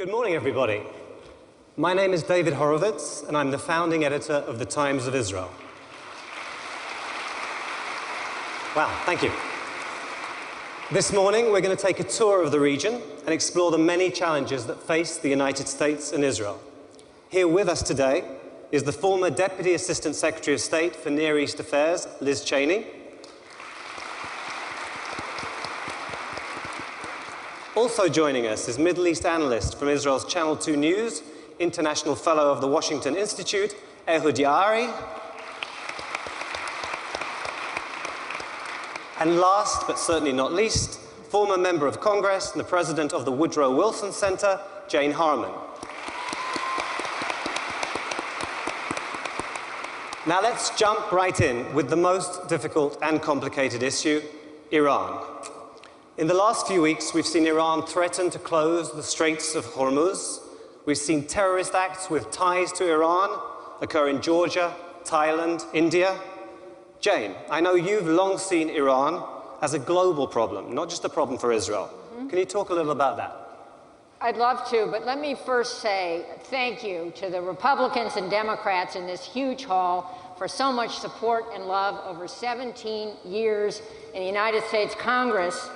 Good morning, everybody. My name is David Horowitz, and I'm the founding editor of the Times of Israel. Wow, thank you. This morning, we're going to take a tour of the region and explore the many challenges that face the United States and Israel. Here with us today is the former Deputy Assistant Secretary of State for Near East Affairs, Liz Cheney. Also joining us is Middle East analyst from Israel's Channel 2 News, International Fellow of the Washington Institute, Ehud Yaari. And last, but certainly not least, former member of Congress and the president of the Woodrow Wilson Center, Jane Harman. Now let's jump right in with the most difficult and complicated issue, Iran. In the last few weeks, we've seen Iran threaten to close the Straits of Hormuz. We've seen terrorist acts with ties to Iran occur in Georgia, Thailand, India. Jane, I know you've long seen Iran as a global problem, not just a problem for Israel. Can you talk a little about that? I'd love to, but let me first say thank you to the Republicans and Democrats in this huge hall for so much support and love over 17 years in the United States Congress,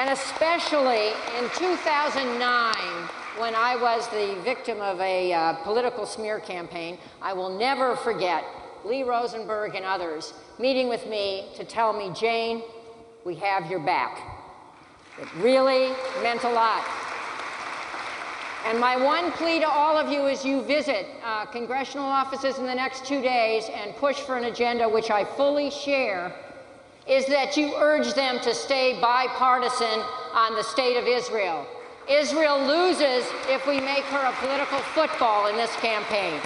and especially in 2009, when I was the victim of a political smear campaign. I will never forget Lee Rosenberg and others meeting with me to tell me, Jane, we have your back. It really meant a lot. And my one plea to all of you as you visit congressional offices in the next 2 days and push for an agenda which I fully share is that you urge them to stay bipartisan on the state of Israel. Israel loses if we make her a political football in this campaign.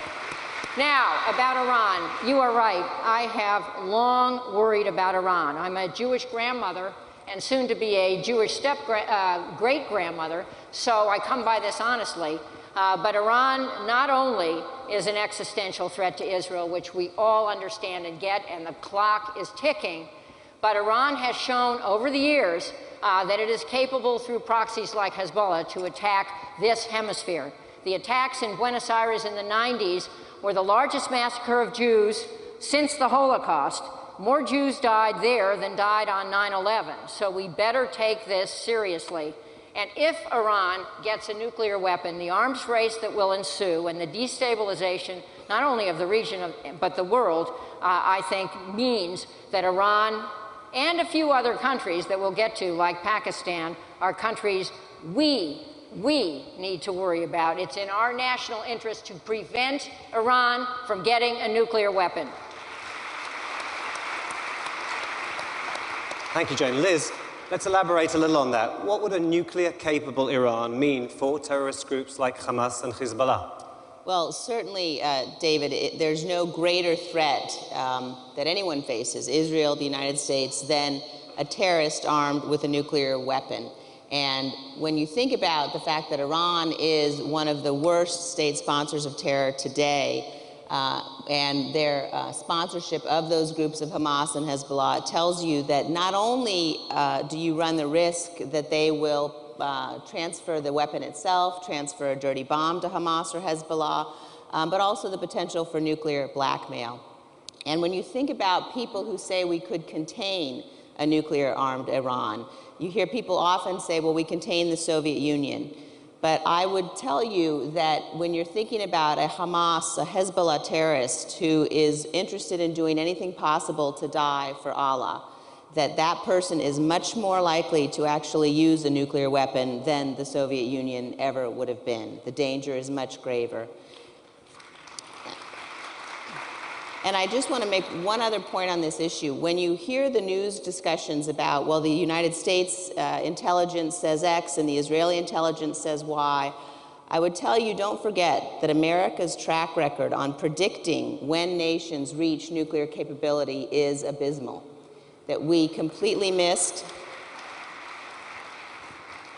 Now, about Iran, you are right. I have long worried about Iran. I'm a Jewish grandmother and soon to be a Jewish great-grandmother, so I come by this honestly. But Iran not only is an existential threat to Israel, which we all understand and get, and the clock is ticking, but Iran has shown over the years that it is capable through proxies like Hezbollah to attack this hemisphere. The attacks in Buenos Aires in the 90s were the largest massacre of Jews since the Holocaust. More Jews died there than died on 9/11, so we better take this seriously. And if Iran gets a nuclear weapon, the arms race that will ensue and the destabilization not only of the region but the world, I think means that Iran and a few other countries that we'll get to, like Pakistan, are countries we need to worry about. It's in our national interest to prevent Iran from getting a nuclear weapon. Thank you, Jane. Liz, let's elaborate a little on that. What would a nuclear-capable Iran mean for terrorist groups like Hamas and Hezbollah? Well, certainly, David, there's no greater threat that anyone faces, Israel, the United States, than a terrorist armed with a nuclear weapon. And when you think about the fact that Iran is one of the worst state sponsors of terror today, and their sponsorship of those groups of Hamas and Hezbollah tells you that not only do you run the risk that they will transfer the weapon itself, transfer a dirty bomb to Hamas or Hezbollah, but also the potential for nuclear blackmail. And when you think about people who say we could contain a nuclear-armed Iran, you hear people often say, well, we contain the Soviet Union. But I would tell you that when you're thinking about a Hamas, a Hezbollah terrorist who is interested in doing anything possible to die for Allah, that person is much more likely to actually use a nuclear weapon than the Soviet Union ever would have been. The danger is much graver. And I just want to make one other point on this issue. When you hear the news discussions about, well, the United States intelligence says X and the Israeli intelligence says Y, I would tell you, don't forget that America's track record on predicting when nations reach nuclear capability is abysmal. That we completely missed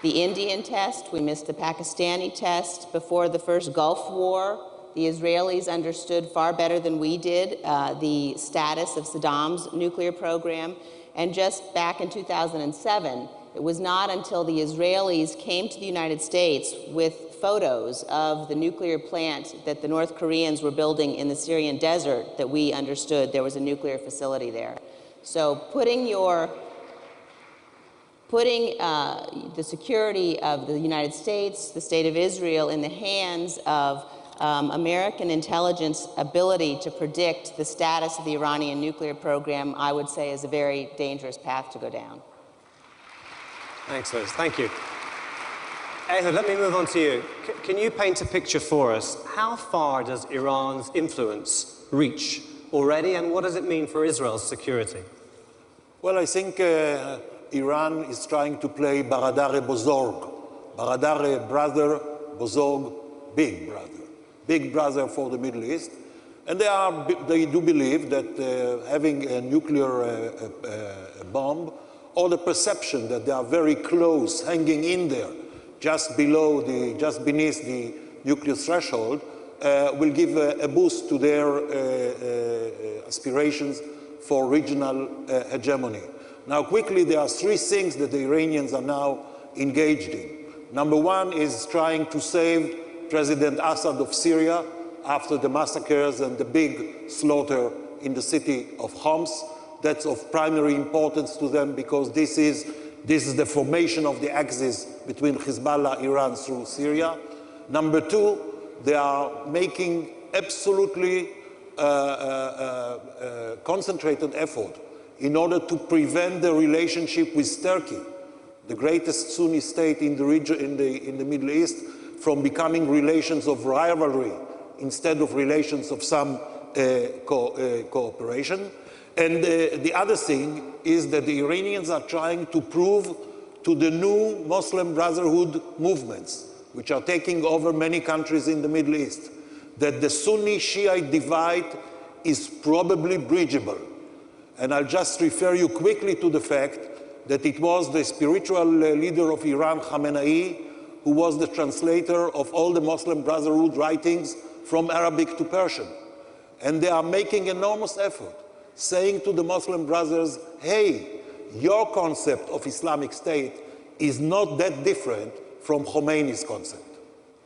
the Indian test, we missed the Pakistani test. Before the first Gulf War, the Israelis understood far better than we did the status of Saddam's nuclear program. And just back in 2007, It was not until the Israelis came to the United States with photos of the nuclear plant that the North Koreans were building in the Syrian desert that we understood there was a nuclear facility there. So putting the security of the United States, the state of Israel, in the hands of American intelligence ability to predict the status of the Iranian nuclear program, I would say, is a very dangerous path to go down. Thanks, Liz. Thank you. Ehud, let me move on to you. Can you paint a picture for us? How far does Iran's influence reach already, and what does it mean for Israel's security? Well, I think Iran is trying to play Baradar Bozorg. Baradar, brother, Bozorg, big brother. Big brother for the Middle East. And they do believe that having a nuclear bomb, or the perception that they are very close, hanging in there, just beneath the nuclear threshold, will give a boost to their aspirations for regional hegemony. Now, quickly, there are three things that the Iranians are now engaged in. Number one is trying to save President Assad of Syria after the massacres and the big slaughter in the city of Homs. That's of primary importance to them because this is the formation of the axis between Hezbollah, Iran through Syria. Number two, they are making absolutely concentrated effort in order to prevent the relationship with Turkey, the greatest Sunni state in the region, in the Middle East, from becoming relations of rivalry instead of relations of some cooperation. And the other thing is that the Iranians are trying to prove to the new Muslim Brotherhood movements, which are taking over many countries in the Middle East, that the Sunni-Shiite divide is probably bridgeable. And I'll just refer you quickly to the fact that it was the spiritual leader of Iran, Khamenei, who was the translator of all the Muslim Brotherhood writings from Arabic to Persian. And they are making enormous effort, saying to the Muslim brothers, hey, your concept of Islamic State is not that different from Khomeini's concept.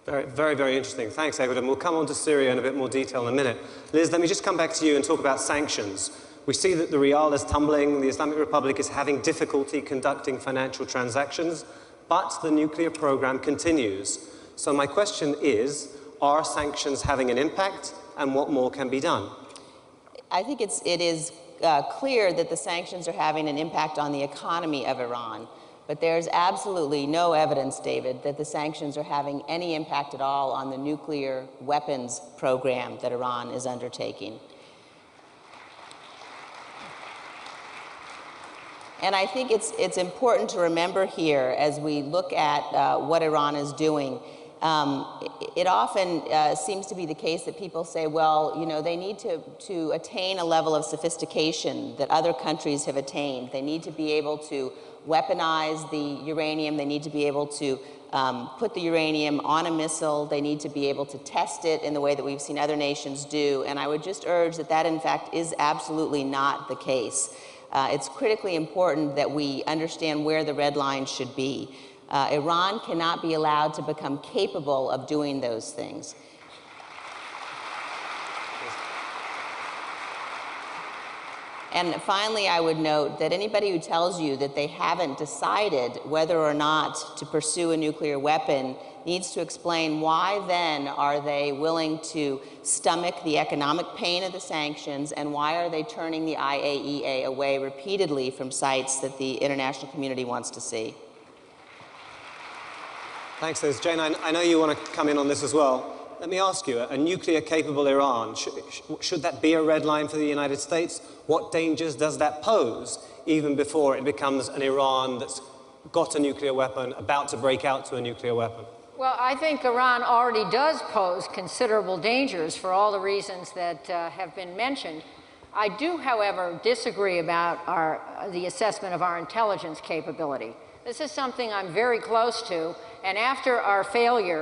Very, very, very interesting. Thanks, Ehud. And we'll come on to Syria in a bit more detail in a minute. Liz, let me just come back to you and talk about sanctions. We see that the rial is tumbling, the Islamic Republic is having difficulty conducting financial transactions, but the nuclear program continues. So my question is, are sanctions having an impact, and what more can be done? I think it is clear that the sanctions are having an impact on the economy of Iran, but there's absolutely no evidence, David, that the sanctions are having any impact at all on the nuclear weapons program that Iran is undertaking. And I think it's important to remember here, as we look at what Iran is doing, it often seems to be the case that people say, well, you know, they need to attain a level of sophistication that other countries have attained. They need to be able to weaponize the uranium. They need to be able to put the uranium on a missile. They need to be able to test it in the way that we've seen other nations do. And I would just urge that that, in fact, is absolutely not the case. It's critically important that we understand where the red lines should be. Iran cannot be allowed to become capable of doing those things. And finally, I would note that anybody who tells you that they haven't decided whether or not to pursue a nuclear weapon needs to explain why then are they willing to stomach the economic pain of the sanctions, and why are they turning the IAEA away repeatedly from sites that the international community wants to see. Thanks, Liz. Jane, I know you want to come in on this as well. Let me ask you, a nuclear-capable Iran, should that be a red line for the United States? What dangers does that pose, even before it becomes an Iran that's got a nuclear weapon, about to break out to a nuclear weapon? Well, I think Iran already does pose considerable dangers for all the reasons that have been mentioned. I do, however, disagree about the assessment of our intelligence capability. This is something I'm very close to, and after our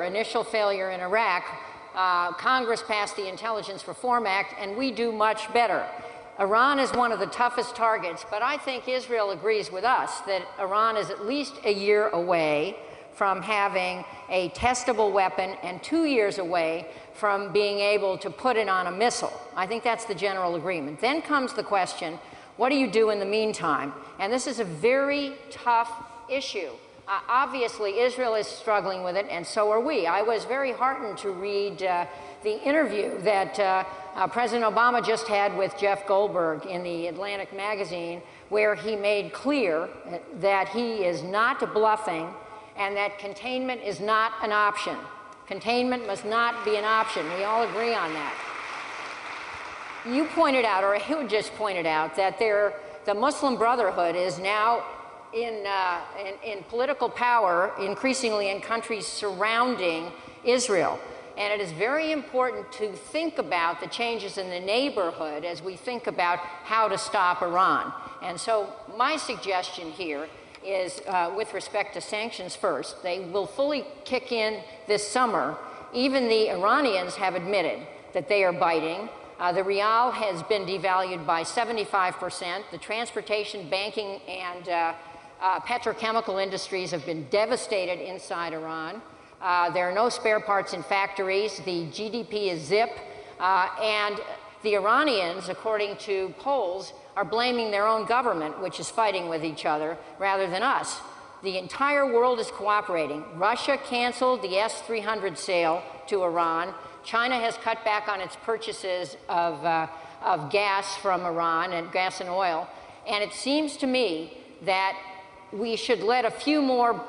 initial failure in Iraq, Congress passed the Intelligence Reform Act, and we do much better. Iran is one of the toughest targets, but I think Israel agrees with us that Iran is at least a year away from having a testable weapon and 2 years away from being able to put it on a missile. I think that's the general agreement. Then comes the question, what do you do in the meantime? And this is a very tough issue. Obviously, Israel is struggling with it, and so are we. I was very heartened to read the interview that President Obama just had with Jeff Goldberg in the Atlantic magazine, where he made clear that he is not bluffing and that containment is not an option. Containment must not be an option. We all agree on that. You pointed out, or Ehud just pointed out, that the Muslim Brotherhood is now in political power, increasingly in countries surrounding Israel. And it is very important to think about the changes in the neighborhood as we think about how to stop Iran. And so my suggestion here is, with respect to sanctions first, they will fully kick in this summer. Even the Iranians have admitted that they are biting. The rial has been devalued by 75%. The transportation, banking, and petrochemical industries have been devastated inside Iran. There are no spare parts in factories. The GDP is zip. And the Iranians, according to polls, are blaming their own government, which is fighting with each other, rather than us. The entire world is cooperating. Russia canceled the S-300 sale to Iran. China has cut back on its purchases of gas from Iran, and gas and oil. And it seems to me that we should let a few more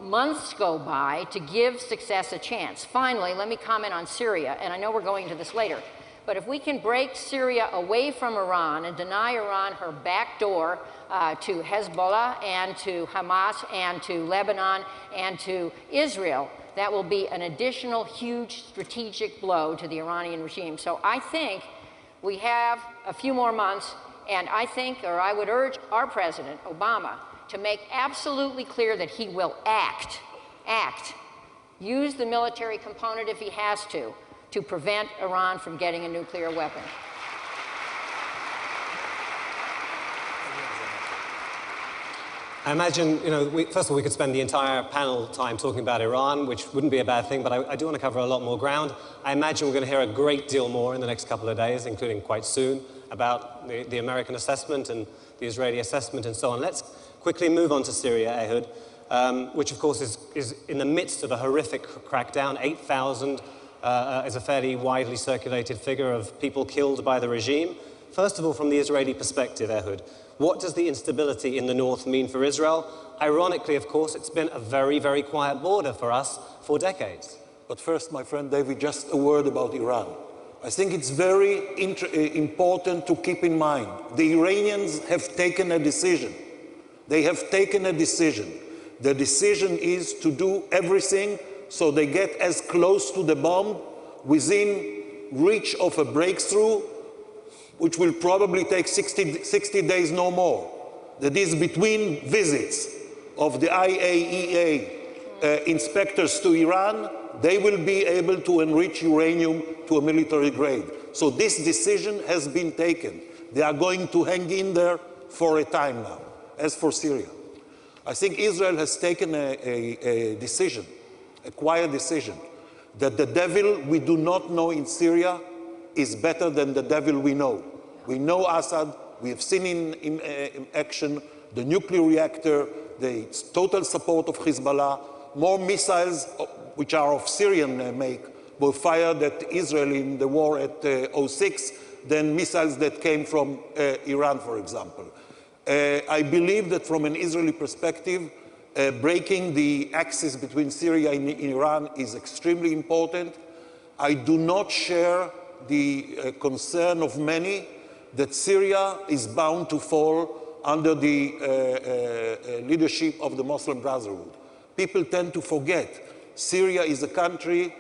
months go by to give success a chance. Finally, let me comment on Syria, and I know we're going to this later. But if we can break Syria away from Iran and deny Iran her back door to Hezbollah and to Hamas and to Lebanon and to Israel, that will be an additional huge strategic blow to the Iranian regime. So I think we have a few more months, and I think, or I would urge our President, Obama, to make absolutely clear that he will act, use the military component if he has to prevent Iran from getting a nuclear weapon. I imagine, first of all, we could spend the entire panel time talking about Iran, which wouldn't be a bad thing, but I do want to cover a lot more ground. I imagine we're going to hear a great deal more in the next couple of days, including quite soon, about the American assessment and the Israeli assessment and so on. Let's quickly move on to Syria, Ehud, which of course is in the midst of a horrific crackdown. 8,000 is a fairly widely circulated figure of people killed by the regime. First of all, from the Israeli perspective, Ehud, what does the instability in the north mean for Israel? Ironically, of course, it's been a very, very quiet border for us for decades. But first, my friend David, just a word about Iran. I think it's very important to keep in mind, the Iranians have taken a decision. They have taken a decision. The decision is to do everything so they get as close to the bomb within reach of a breakthrough, which will probably take 60 days, no more. That is between visits of the IAEA inspectors to Iran, they will be able to enrich uranium to a military grade. So this decision has been taken. They are going to hang in there for a time now. As for Syria, I think Israel has taken a decision, a quiet decision, that the devil we do not know in Syria is better than the devil we know. We know Assad, we have seen in action the nuclear reactor, the total support of Hezbollah, more missiles, which are of Syrian make, were fired at Israel in the war at 2006 than missiles that came from Iran, for example. I believe that from an Israeli perspective, breaking the axis between Syria and Iran is extremely important. I do not share the concern of many that Syria is bound to fall under the leadership of the Muslim Brotherhood. People tend to forget Syria is a country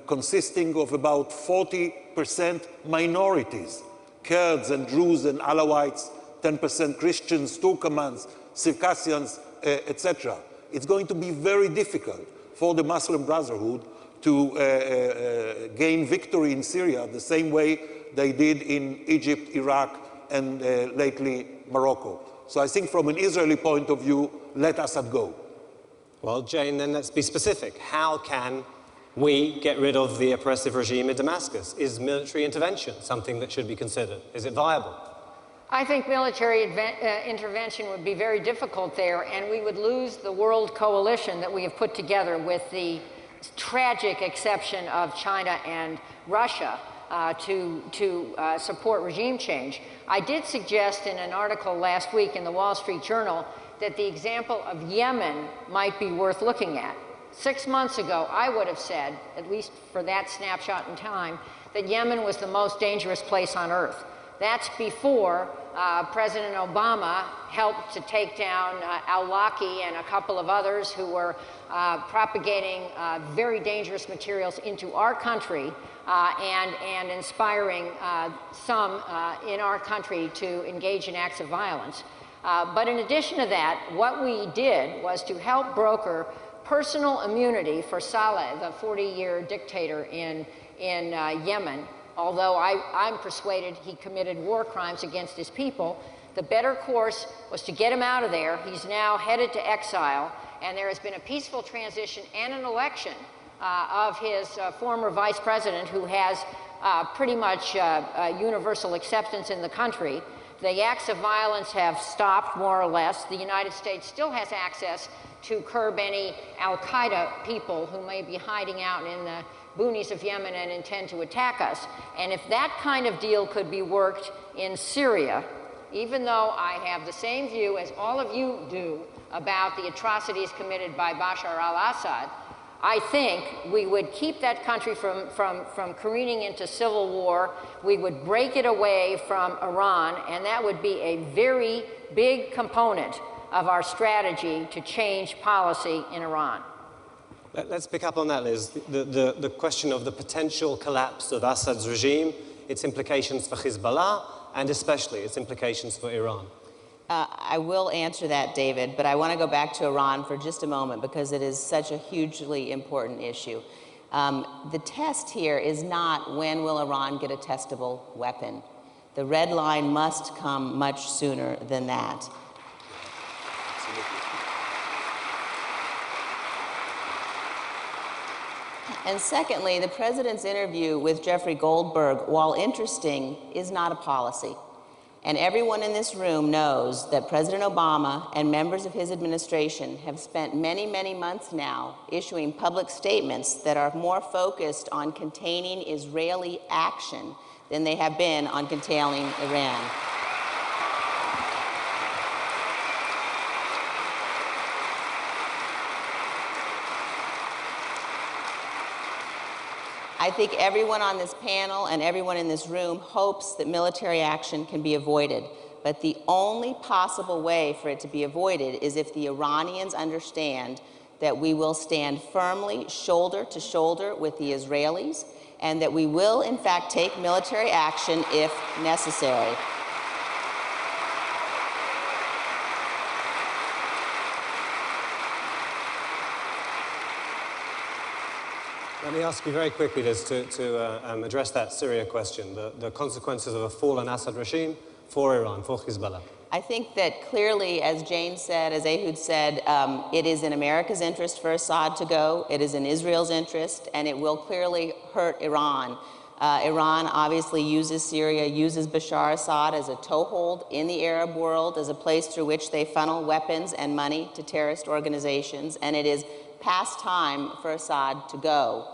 consisting of about 40% minorities, Kurds and Druze and Alawites, 10% Christians, Turkomans, Circassians, etc. It's going to be very difficult for the Muslim Brotherhood to gain victory in Syria the same way they did in Egypt, Iraq, and lately Morocco. So I think from an Israeli point of view, let Assad go. Well, Jane, then let's be specific. How can we get rid of the oppressive regime in Damascus? Is military intervention something that should be considered? Is it viable? I think military intervention would be very difficult there, and we would lose the world coalition that we have put together with the tragic exception of China and Russia to support regime change. I did suggest in an article last week in the Wall Street Journal that the example of Yemen might be worth looking at. 6 months ago, I would have said, at least for that snapshot in time, that Yemen was the most dangerous place on earth. That's before President Obama helped to take down al-Awlaki and a couple of others who were propagating very dangerous materials into our country and inspiring some in our country to engage in acts of violence. But in addition to that, what we did was to help broker personal immunity for Saleh, the 40-year dictator in Yemen. Although I'm persuaded he committed war crimes against his people, the better course was to get him out of there. He's now headed to exile, and there has been a peaceful transition and an election of his former vice president, who has pretty much universal acceptance in the country. The acts of violence have stopped, more or less. The United States still has access to curb any al-Qaeda people who may be hiding out in the boonies of Yemen and intend to attack us. And if that kind of deal could be worked in Syria, even though I have the same view as all of you do about the atrocities committed by Bashar al-Assad, I think we would keep that country from careening into civil war. We would break it away from Iran, and that would be a very big component of our strategy to change policy in Iran. Let's pick up on that, Liz. The question of the potential collapse of Assad's regime, its implications for Hezbollah, and especially its implications for Iran. I will answer that, David, but I want to go back to Iran for just a moment because it is such a hugely important issue. The test here is not when will Iran get a testable weapon. The red line must come much sooner than that. And secondly, the president's interview with Jeffrey Goldberg, while interesting, is not a policy. And everyone in this room knows that President Obama and members of his administration have spent many, many months now issuing public statements that are more focused on containing Israeli action than they have been on containing Iran. I think everyone on this panel and everyone in this room hopes that military action can be avoided. But the only possible way for it to be avoided is if the Iranians understand that we will stand firmly shoulder to shoulder with the Israelis and that we will, in fact, take military action if necessary. Let me ask you very quickly, Liz, to address that Syria question, the consequences of a fallen Assad regime for Iran, for Hezbollah. I think that clearly, as Jane said, as Ehud said, it is in America's interest for Assad to go, it is in Israel's interest, and it will clearly hurt Iran. Iran obviously uses Syria, uses Bashar Assad as a toehold in the Arab world, as a place through which they funnel weapons and money to terrorist organizations, and it is past time for Assad to go.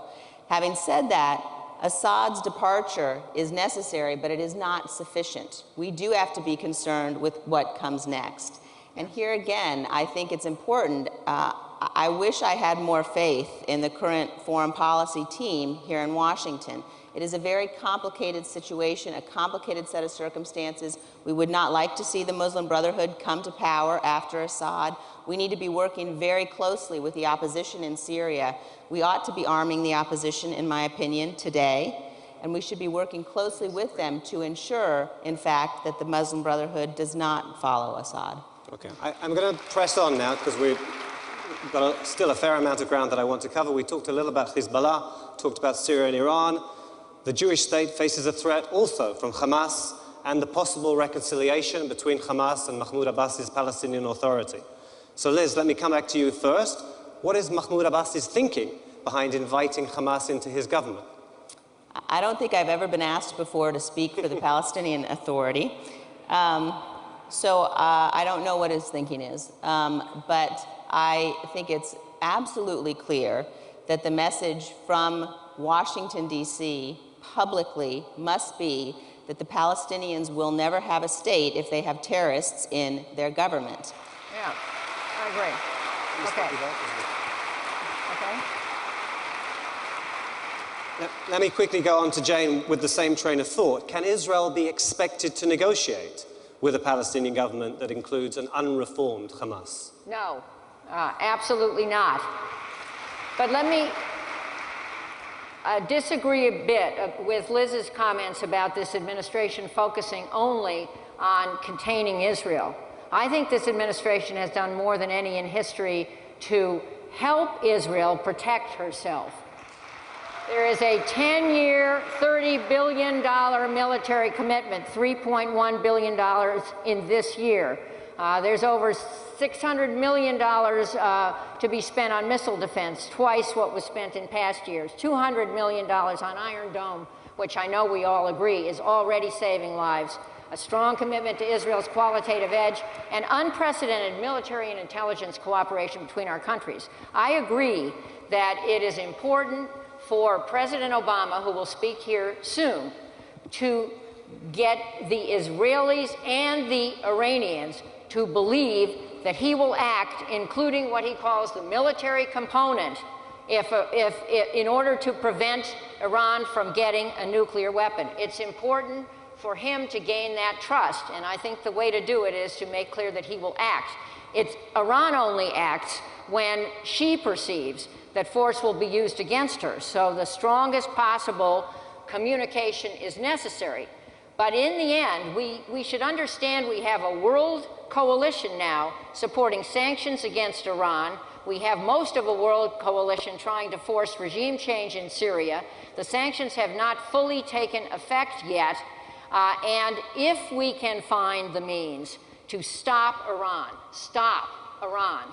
Having said that, Assad's departure is necessary, but it is not sufficient. We do have to be concerned with what comes next. And here again, I think it's important. I wish I had more faith in the current foreign policy team here in Washington. It is a very complicated situation, a complicated set of circumstances. We would not like to see the Muslim Brotherhood come to power after Assad. We need to be working very closely with the opposition in Syria. We ought to be arming the opposition, in my opinion, today. And we should be working closely with them to ensure, in fact, that the Muslim Brotherhood does not follow Assad. Okay, I'm going to press on now because we've got still a fair amount of ground that I want to cover. We talked a little about Hezbollah, talked about Syria and Iran. The Jewish state faces a threat also from Hamas and the possible reconciliation between Hamas and Mahmoud Abbas's Palestinian Authority. So Liz, let me come back to you first. What is Mahmoud Abbas's thinking behind inviting Hamas into his government? I don't think I've ever been asked before to speak for the Palestinian Authority. So I don't know what his thinking is. But I think it's absolutely clear that the message from Washington, D.C. publicly must be that the Palestinians will never have a state if they have terrorists in their government. Yeah, I agree. Okay. Okay. Let me quickly go on to Jane with the same train of thought. Can Israel be expected to negotiate with a Palestinian government that includes an unreformed Hamas? No, absolutely not. But let me disagree a bit with Liz's comments about this administration focusing only on containing Israel. I think this administration has done more than any in history to help Israel protect herself. There is a 10-year, $30 billion military commitment, $3.1 billion in this year. There's over $600 million to be spent on missile defense, twice what was spent in past years. $200 million on Iron Dome, which I know we all agree is already saving lives. A strong commitment to Israel's qualitative edge, and unprecedented military and intelligence cooperation between our countries. I agree that it is important for President Obama, who will speak here soon, to get the Israelis and the Iranians to believe that he will act, including what he calls the military component, in order to prevent Iran from getting a nuclear weapon. It's important for him to gain that trust, and I think the way to do it is to make clear that he will act. Iran only acts when she perceives that force will be used against her, so the strongest possible communication is necessary. But in the end, we should understand we have a world coalition now supporting sanctions against Iran. We have most of a world coalition trying to force regime change in Syria. The sanctions have not fully taken effect yet. And if we can find the means to stop Iran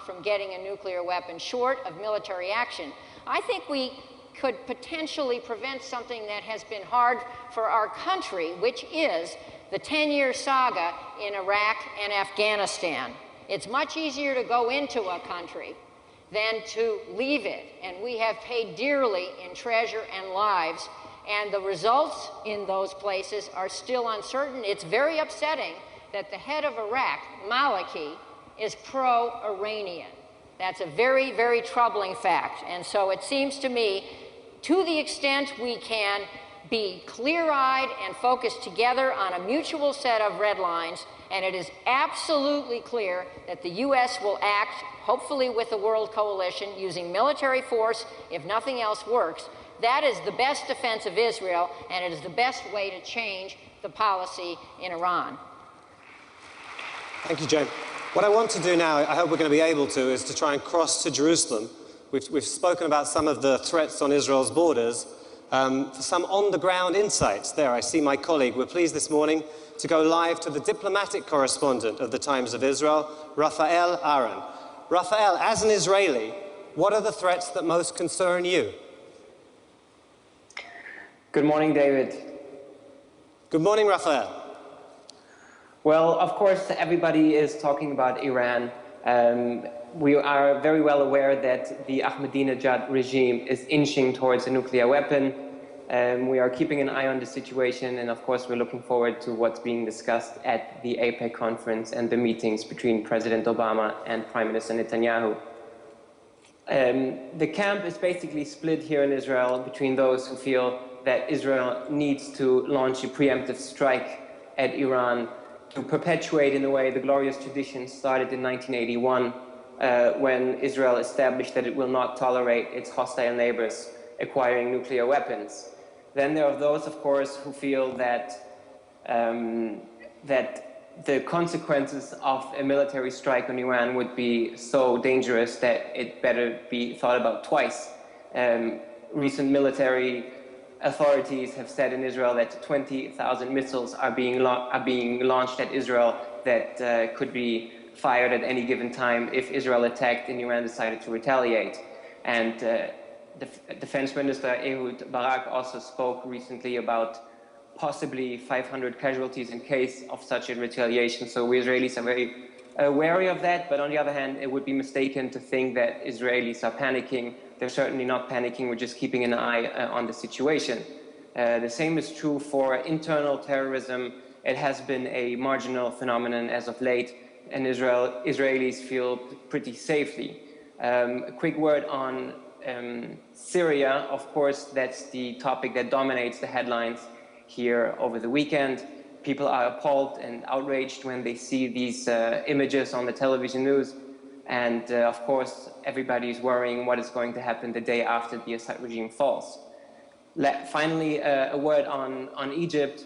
from getting a nuclear weapon short of military action, I think we could potentially prevent something that has been hard for our country, which is the 10-year saga in Iraq and Afghanistan. It's much easier to go into a country than to leave it, and we have paid dearly in treasure and lives, and the results in those places are still uncertain. It's very upsetting that the head of Iraq, Maliki, is pro-Iranian. That's a very, very troubling fact. And so it seems to me, to the extent we can be clear-eyed and focus together on a mutual set of red lines, and it is absolutely clear that the U.S. will act, hopefully with the world coalition, using military force if nothing else works. That is the best defense of Israel, and it is the best way to change the policy in Iran. Thank you, Jane. What I want to do now, I hope we're going to be able to, is to try and cross to Jerusalem. We've spoken about some of the threats on Israel's borders. For some on-the-ground insights there, I see my colleague. We're pleased this morning to go live to the diplomatic correspondent of the Times of Israel, Raphael Aaron. Raphael, as an Israeli, what are the threats that most concern you? Good morning, David. Good morning, Raphael. Well, of course, everybody is talking about Iran. We are very well aware that the Ahmadinejad regime is inching towards a nuclear weapon. We are keeping an eye on the situation, and of course, we're looking forward to what's being discussed at the AIPAC conference and the meetings between President Obama and Prime Minister Netanyahu. The camp is basically split here in Israel between those who feel that Israel needs to launch a preemptive strike at Iran to perpetuate, in a way, the glorious tradition started in 1981 when Israel established that it will not tolerate its hostile neighbors acquiring nuclear weapons. Then there are those, of course, who feel that the consequences of a military strike on Iran would be so dangerous that it better be thought about twice. Recent military authorities have said in Israel that 20,000 missiles are being launched at Israel that could be fired at any given time if Israel attacked and Iran decided to retaliate. And Defense Minister Ehud Barak also spoke recently about possibly 500 casualties in case of such a retaliation. So we Israelis are very wary of that, but on the other hand, it would be mistaken to think that Israelis are panicking. They're certainly not panicking, we're just keeping an eye on the situation. The same is true for internal terrorism. It has been a marginal phenomenon as of late, and Israelis feel pretty safely. A quick word on Syria. Of course, that's the topic that dominates the headlines here over the weekend. People are appalled and outraged when they see these images on the television news. And of course, everybody is worrying what is going to happen the day after the Assad regime falls. Finally, a word on Egypt.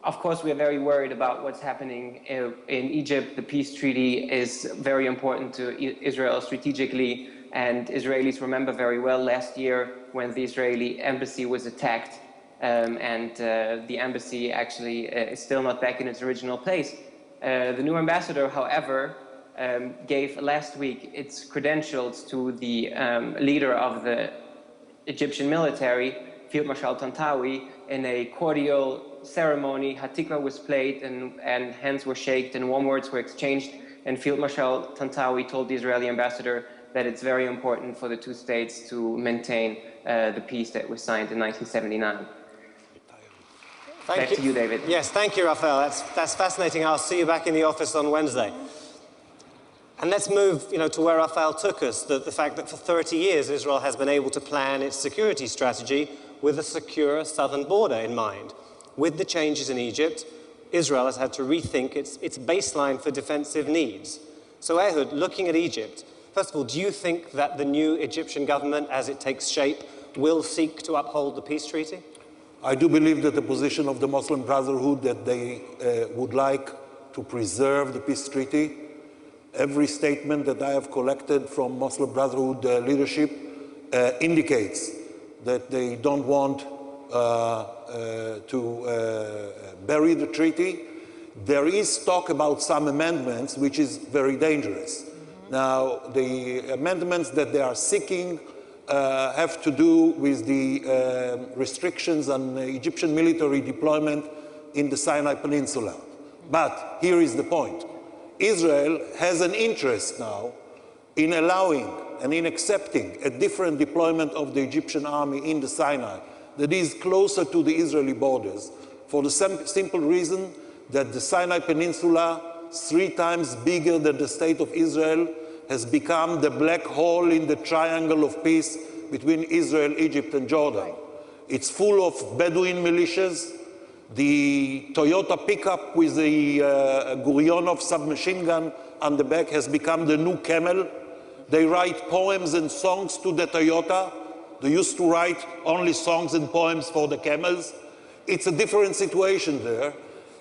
Of course, we are very worried about what's happening in Egypt. The peace treaty is very important to Israel strategically, and Israelis remember very well last year when the Israeli embassy was attacked, and the embassy actually is still not back in its original place. The new ambassador, however, gave last week its credentials to the leader of the Egyptian military, Field Marshal Tantawi, in a cordial ceremony. Hatikva was played and hands were shaken and warm words were exchanged, and Field Marshal Tantawi told the Israeli ambassador that it's very important for the two states to maintain the peace that was signed in 1979. Back to you, David. Yes, thank you, Raphael. That's fascinating. I'll see you back in the office on Wednesday. And let's move, to where Raphael took us, the fact that for 30 years Israel has been able to plan its security strategy with a secure southern border in mind. With the changes in Egypt, Israel has had to rethink its baseline for defensive needs. So Ehud, looking at Egypt, first of all, do you think that the new Egyptian government, as it takes shape, will seek to uphold the peace treaty? I do believe that the position of the Muslim Brotherhood that they would like to preserve the peace treaty. Every statement that I have collected from Muslim Brotherhood leadership indicates that they don't want to bury the treaty. There is talk about some amendments, which is very dangerous. Now, the amendments that they are seeking have to do with the restrictions on Egyptian military deployment in the Sinai Peninsula. But here is the point. Israel has an interest now in allowing and in accepting a different deployment of the Egyptian army in the Sinai that is closer to the Israeli borders for the simple reason that the Sinai Peninsula, 3 times bigger than the state of Israel, has become the black hole in the triangle of peace between Israel, Egypt, and Jordan. It's full of Bedouin militias. The Toyota pickup with the Gurionov submachine gun on the back has become the new camel. They write poems and songs to the Toyota. They used to write only songs and poems for the camels. It's a different situation there.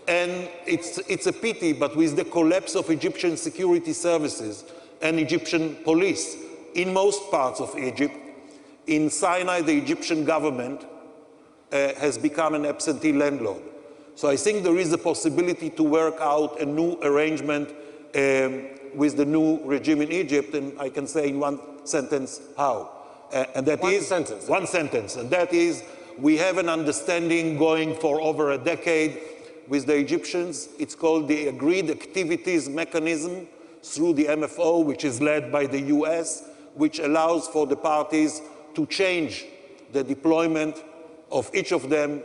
And it's a pity, but with the collapse of Egyptian security services and Egyptian police in most parts of Egypt, in Sinai, the Egyptian government has become an absentee landlord. So I think there is a possibility to work out a new arrangement with the new regime in Egypt, and I can say in one sentence how. And that is one sentence, and that is we have an understanding going for over a decade with the Egyptians. It's called the Agreed Activities Mechanism through the MFO, which is led by the US, which allows for the parties to change the deployment of each of them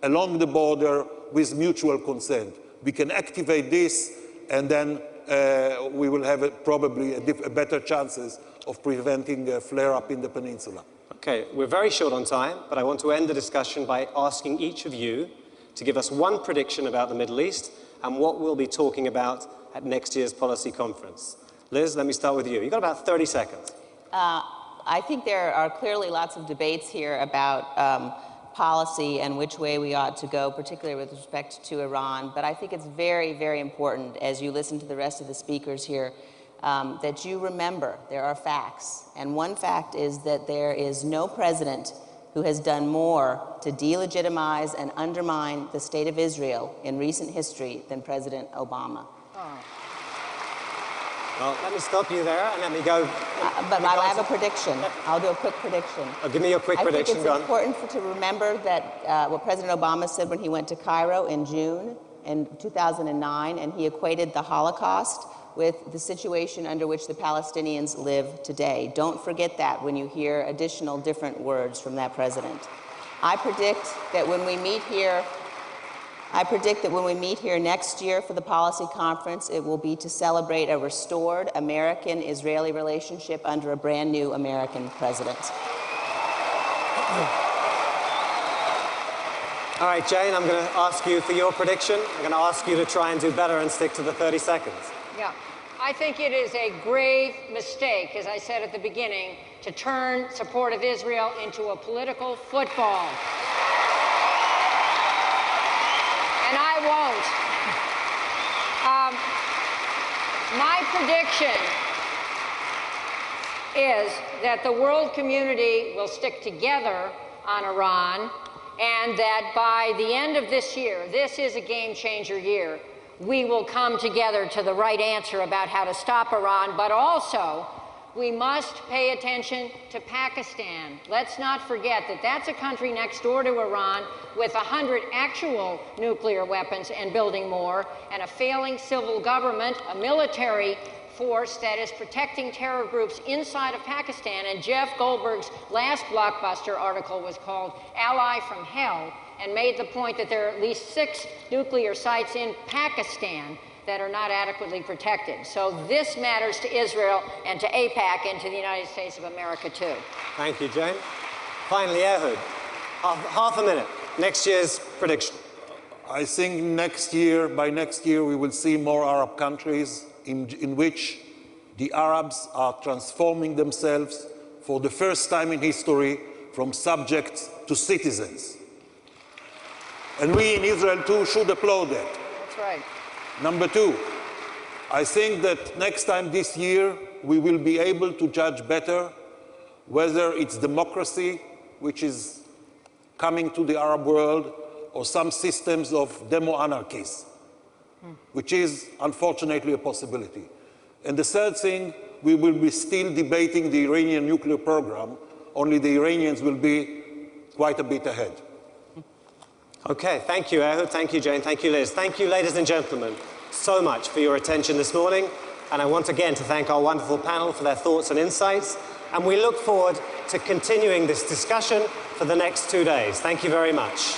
along the border with mutual consent. We can activate this, and then we will have probably better chances of preventing a flare-up in the peninsula. Okay, we're very short on time, but I want to end the discussion by asking each of you to give us one prediction about the Middle East and what we'll be talking about at next year's policy conference. Liz, let me start with you. You've got about 30 seconds. I think there are clearly lots of debates here about policy and which way we ought to go, particularly with respect to Iran. But I think it's very, very important, as you listen to the rest of the speakers here, that you remember there are facts. And one fact is that there is no president who has done more to delegitimize and undermine the state of Israel in recent history than President Obama. Well, let me stop you there and let me go. But I have a prediction. I'll do a quick prediction. Oh, give me your quick prediction. I think it's important to remember that what President Obama said when he went to Cairo in June in 2009, and he equated the Holocaust with the situation under which the Palestinians live today. Don't forget that when you hear additional different words from that president. I predict that when we meet here next year for the policy conference, it will be to celebrate a restored American-Israeli relationship under a brand new American president. All right, Jane, I'm going to ask you for your prediction. I'm going to ask you to try and do better and stick to the 30 seconds. Yeah, I think it is a grave mistake, as I said at the beginning, to turn support of Israel into a political football. And I won't. My prediction is that the world community will stick together on Iran, and that by the end of this year, this is a game-changer year, we will come together to the right answer about how to stop Iran, but also we must pay attention to Pakistan. Let's not forget that that's a country next door to Iran with 100 actual nuclear weapons and building more, and a failing civil government, a military force that is protecting terror groups inside of Pakistan. And Jeff Goldberg's last blockbuster article was called Ally from Hell, and made the point that there are at least 6 nuclear sites in Pakistan that are not adequately protected. So this matters to Israel and to AIPAC and to the United States of America, too. Thank you, Jane. Finally, Ehud, half a minute. Next year's prediction. I think by next year, we will see more Arab countries in which the Arabs are transforming themselves for the first time in history from subjects to citizens. And we in Israel, too, should applaud that. That's right. Number 2, I think that next time this year, we will be able to judge better whether it's democracy, which is coming to the Arab world, or some systems of demo-anarchies, which is unfortunately a possibility. And the third thing, we will be still debating the Iranian nuclear program, only the Iranians will be quite a bit ahead. Okay, thank you, Ehud. Thank you, Jane. Thank you, Liz. Thank you, ladies and gentlemen, so much for your attention this morning. And I want again to thank our wonderful panel for their thoughts and insights. And we look forward to continuing this discussion for the next 2 days. Thank you very much.